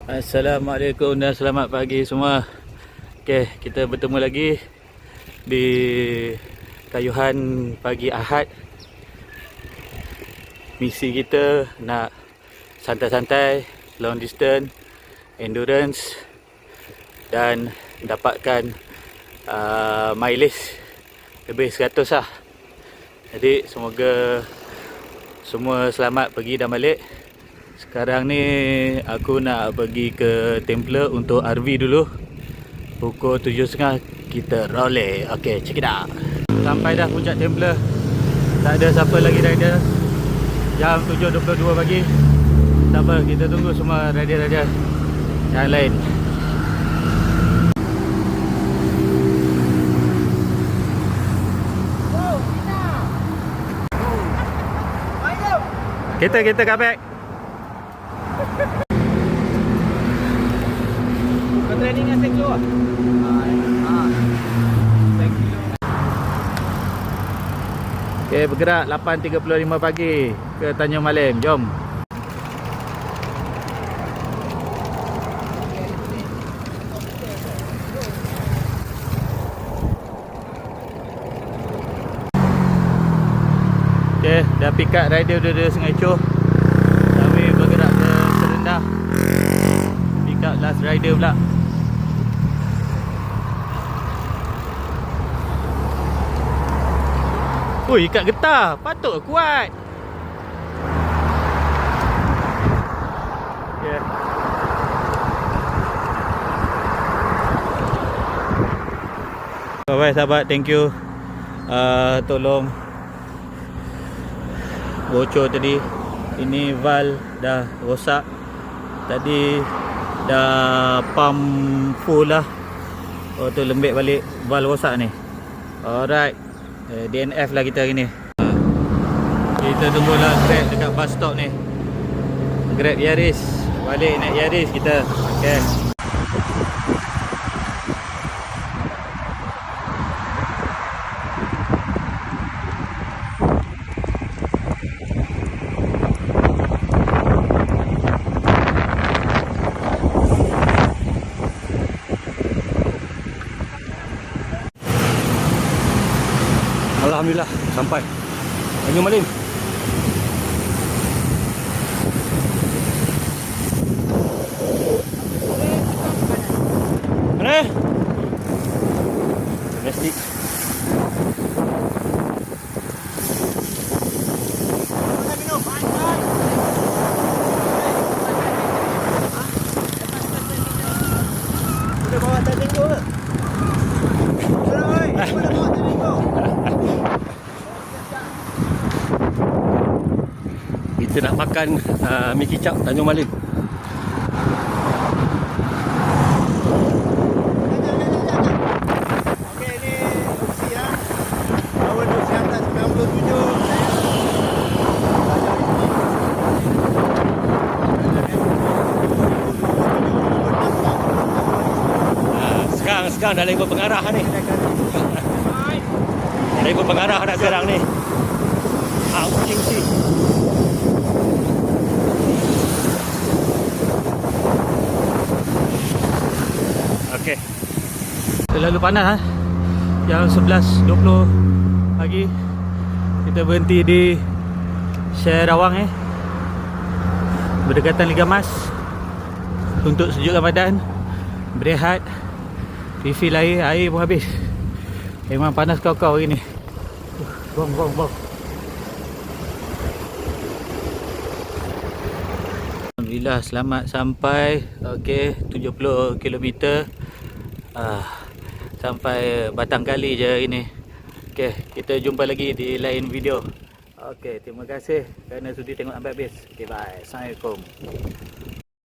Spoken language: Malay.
Assalamualaikum dan selamat pagi semua. Okey, kita bertemu lagi di Kayuhan pagi Ahad. Misi kita nak santai-santai, long distance, endurance dan dapatkan mileage lebih 100 lah. Jadi semoga semua selamat pergi dan balik. Sekarang ni aku nak pergi ke Templar untuk RV dulu. Pukul 7.30 kita rolling. Okay, check it out. Sampai dah puncak Templar. Tak ada siapa lagi rider. Jam 7.22 pagi. Tak apa, kita tunggu semua rider-rider yang lain. Kita comeback. Kau training dengan Seklo lah? Seklo. Okay, bergerak 8.35 pagi ke Tanjung Malim. Jom. Okay, dah pick up rider udah Sungai Choh. Kami bergerak ke Serendah. Pick up last rider pula. Ui, ikat getah. Patut kuat. Okay. Bye-bye sahabat, thank you. Tolong bocor tadi. Ini valve dah rosak. Tadi dah pump full lah. Oh tu lembik balik valve rosak ni. Alright, DNF lah kita hari ni. Kita tunggulah Grab dekat bus stop ni. Grab Yaris. Balik naik Yaris kita. Okay. Alhamdulillah sampai Tanjung Malim. Mana? Domestik. Boleh bawa tajeng tu ke? Boleh bawa tajeng tu. Kita nak makan mi kicap Tanjung Malim. Okey, ni opsi ya. Tahun 1997. Sekarang dah ikut pengarah ni. Dah ikut pengarah dah sekarang ni. Opsi. Okay. Terlalu panas Jam 11.20 pagi. Kita berhenti di Syerawang berdekatan Liga Mas untuk sejukkan badan, berehat, refill air pun habis. Memang panas kau-kau hari ni. Bong. Alhamdulillah selamat sampai. Okey, 70 km. Sampai Batang Kali je hari ni. Okey, kita jumpa lagi di lain video. Okey, terima kasih kerana sudi tengok sampai habis. Okey, bye. Assalamualaikum.